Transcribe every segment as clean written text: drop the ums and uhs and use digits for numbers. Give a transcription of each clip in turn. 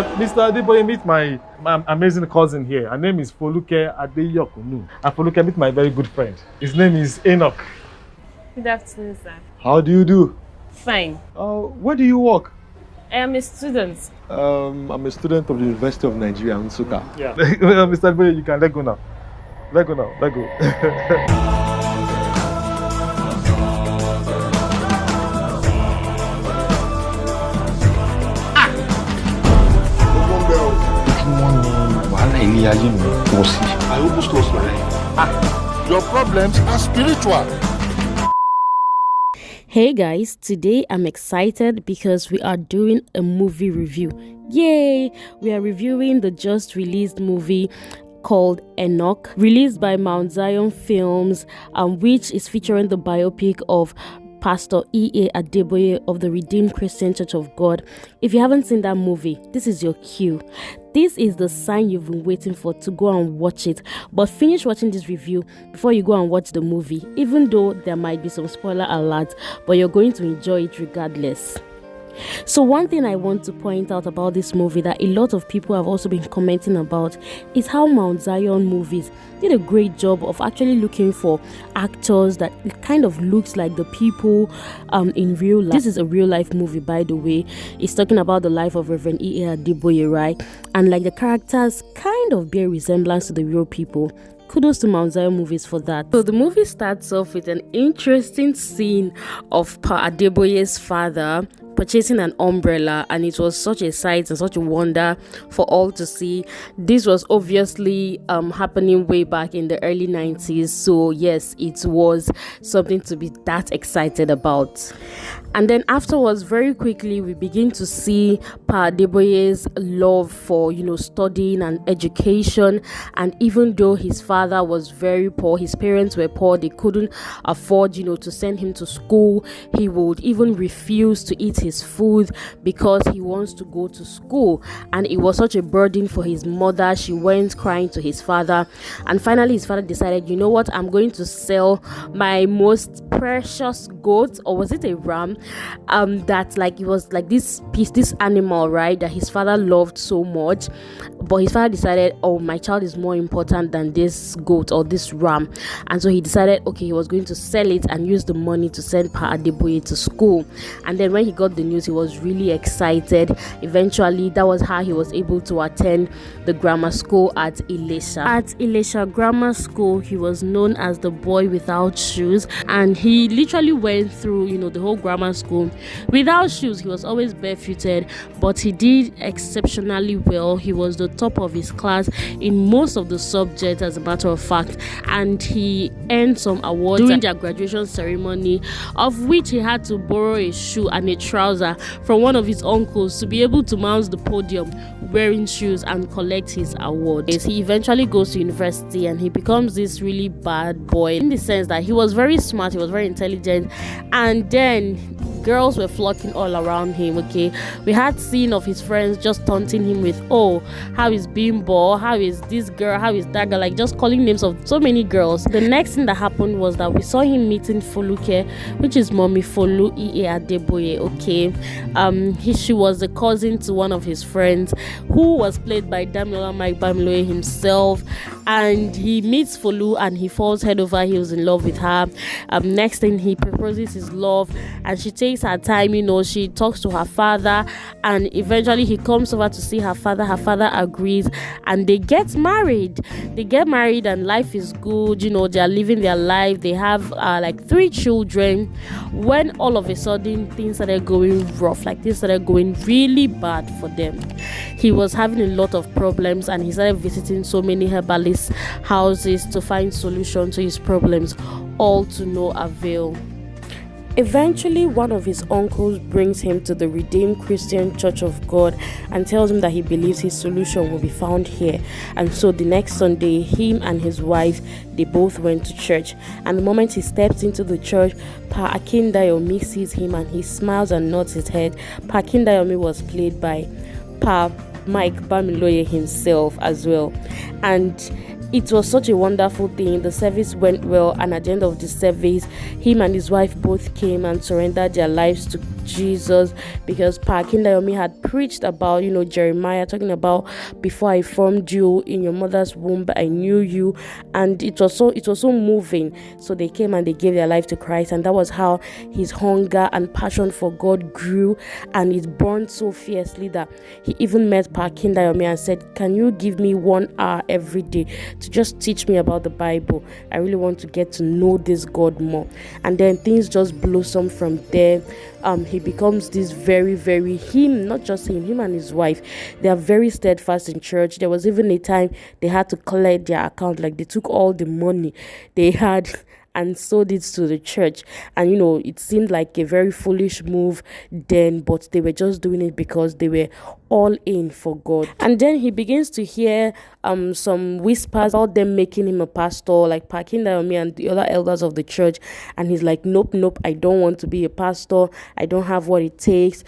Mr. Adeboye, meet my amazing cousin here. Her name is Foluke Adeyokunu. And Foluke, meet my very good friend. His name is Enoch. Good afternoon, sir. How do you do? Fine. Where do you work? I am a student. I'm a student of the University of Nigeria, Nsukka. Yeah. Mr. Adeboye, you can let go now. Let go now. Let go. I almost lost my life. Your problems are spiritual. Hey guys, today I'm excited because we are doing a movie review. Yay! We are reviewing the just released movie called Enoch, released by Mount Zion Films, which is featuring the biopic of Pastor E.A. Adeboye of the Redeemed Christian Church of God. If you haven't seen that movie, this is your cue. This is the sign you've been waiting for to go and watch it. But finish watching this review before you go and watch the movie, even though there might be some spoiler alerts, but you're going to enjoy it regardless. So one thing I want to point out about this movie that a lot of people have also been commenting about is how Mount Zion movies did a great job of actually looking for actors that it kind of looks like the people in real life. This is a real life movie, by the way. It's talking about the life of Reverend E.A. Adeboye, right? And like the characters kind of bear resemblance to the real people. Kudos to Mount Zion movies for that. So the movie starts off with an interesting scene of Pa Adeboye's father purchasing an umbrella, and it was such a sight and such a wonder for all to see. This was obviously happening way back in the early 90s, so yes, it was something to be that excited about. And then afterwards, very quickly, we begin to see Pa Adeboye's love for, studying and education. And even though his father was very poor, his parents were poor, they couldn't afford, to send him to school. He would even refuse to eat his food because he wants to go to school. And it was such a burden for his mother. She went crying to his father. And finally, his father decided, you know what, I'm going to sell my most precious goat, or was it a ram? That it was like this animal, right, that his father loved so much, but his father decided, oh, my child is more important than this goat or this ram. And so he decided, okay, he was going to sell it and use the money to send Pa Adeboye to school. And then when he got the news, he was really excited. Eventually, that was how he was able to attend the grammar school at Ilesha. At Ilesha Grammar School, he was known as the boy without shoes, and he literally went through the whole grammar school without shoes. He was always barefooted, but he did exceptionally well. He was the top of his class in most of the subjects, as a matter of fact, and he earned some awards during their graduation ceremony, of which he had to borrow a shoe and a trouser from one of his uncles to be able to mount the podium wearing shoes and collect his award. He eventually goes to university and he becomes this really bad boy, in the sense that he was very smart, he was very intelligent, and then girls were flocking all around him. Okay, we had seen of his friends just taunting him with, oh, how is Bimbo, how is this girl, how is that girl, like just calling names of so many girls. The next thing that happened was that we saw him meeting Foluke, which is Mommy Folu E.A. Adeboye. Okay, she was a cousin to one of his friends, who was played by Damilola Mike Bamiloye himself. And he meets Folu and he falls head over heels in love with her. Next thing, he proposes his love, and she takes her time, she talks to her father, and eventually he comes over to see her father. Her father agrees, and they get married. And life is good. They are living their life. They have 3 children, when all of a sudden things started going rough, things started going really bad for them. He was having a lot of problems, and he started visiting so many herbalist houses to find solutions to his problems, all to no avail. Eventually, one of his uncles brings him to the Redeemed Christian Church of God and tells him that he believes his solution will be found here. And so the next Sunday, him and his wife, they both went to church. And the moment he steps into the church, Pa Akindayomi sees him and he smiles and nods his head. Pa Akindayomi was played by Pa Mike Bamiloye himself as well. And it was such a wonderful thing. The service went well, and at the end of the service, him and his wife both came and surrendered their lives to Jesus, because Pa Akindayomi had preached about, Jeremiah, talking about, before I formed you in your mother's womb, I knew you, and it was so moving. So they came and they gave their life to Christ, and that was how his hunger and passion for God grew, and it burned so fiercely that he even met Pa Akindayomi and said, can you give me 1 hour every day to just teach me about the Bible? I really want to get to know this God more. And then things just blossomed from there. He becomes this very, very, not just him and his wife, they are very steadfast in church. There was even a time they had to clear their account, like they took all the money they had and sold it to the church. And it seemed like a very foolish move then, but they were just doing it because they were all in for God. And then he begins to hear some whispers about them making him a pastor, like Pa Akindayomi and the other elders of the church. And he's like, nope, I don't want to be a pastor. I don't have what it takes.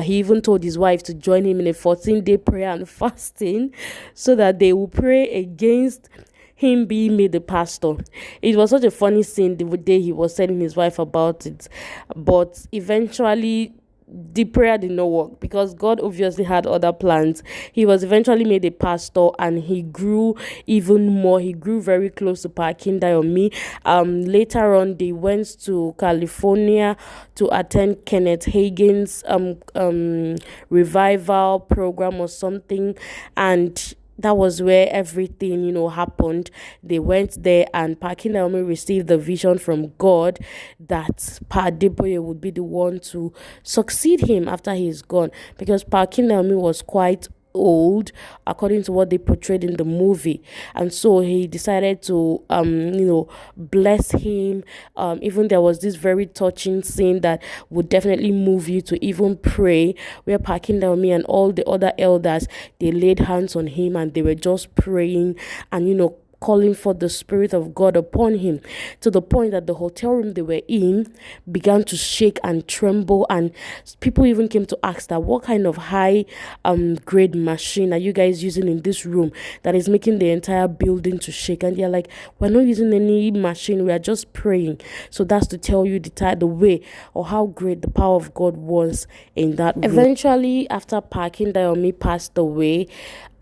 He even told his wife to join him in a 14-day prayer and fasting so that they will pray against him being made the pastor. It was such a funny scene the day he was telling his wife about it, but eventually the prayer did not work because God obviously had other plans. He was eventually made a pastor, and he grew even more. He grew very close to Pa Akindayomi. Later on, they went to California to attend Kenneth Hagin's revival program or something, and that was where everything, happened. They went there, and Pa Akindayomi received the vision from God that Pa Adeboye would be the one to succeed him after he's gone, because Pa Akindayomi was quite old according to what they portrayed in the movie. And so he decided to bless him. Even there was this very touching scene that would definitely move you to even pray, where Pa Akindayomi and all the other elders, they laid hands on him and they were just praying and calling for the Spirit of God upon him, to the point that the hotel room they were in began to shake and tremble, and people even came to ask that, what kind of high grade machine are you guys using in this room that is making the entire building to shake? And they're like, we're not using any machine, we are just praying. So that's to tell you the way or how great the power of God was in that room. Eventually, after Pa Akindayomi passed away,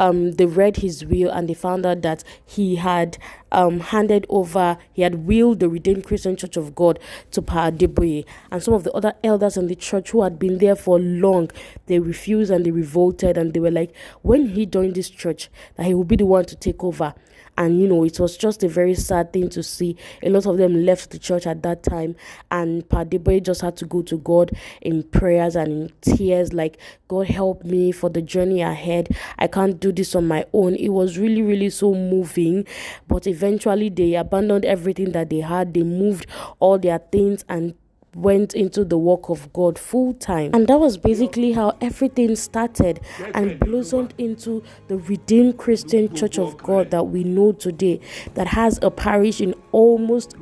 they read his will and they found out that he had willed the Redeemed Christian Church of God to Pa Adeboye, and some of the other elders in the church who had been there for long, they refused and they revolted, and they were like, when he joined this church, that he would be the one to take over. And it was just a very sad thing to see. A lot of them left the church at that time, and Pa Adeboye just had to go to God in prayers and in tears, like, God help me for the journey ahead. I can't do this on my own. It was really, really so moving. But eventually they abandoned everything that they had. They moved all their things and went into the work of God full time. And that was basically how everything started and blossomed into the Redeemed Christian Church of God that we know today, that has a parish in almost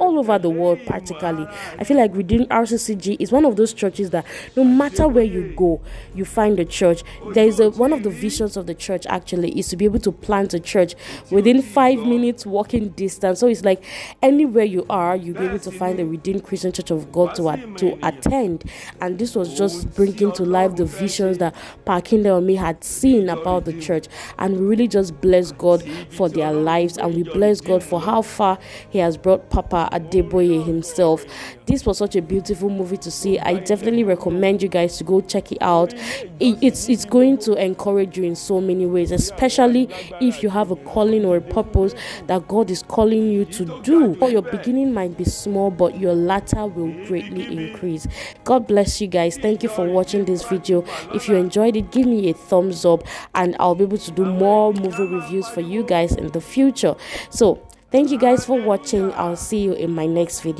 all over the world practically. I feel like Redeemed RCCG is one of those churches that no matter where you go, you find a church. There is one of the visions of the church actually is to be able to plant a church within 5 minutes walking distance. So it's like anywhere you are, you'll be able to find the Redeemed Christian Church of God to attend. And this was just bringing to life the visions that Pa Akindayomi had seen about the church. And we really just bless God for their lives, and we bless God for how far he has brought Papa Adeboye himself. This was such a beautiful movie to see. I definitely recommend you guys to go check it out. It's going to encourage you in so many ways, especially if you have a calling or a purpose that God is calling you to do. Your beginning might be small, but your latter will greatly increase. God bless you guys. Thank you for watching this video. If you enjoyed it, give me a thumbs up, and I'll be able to do more movie reviews for you guys in the future. So thank you guys for watching. I'll see you in my next video.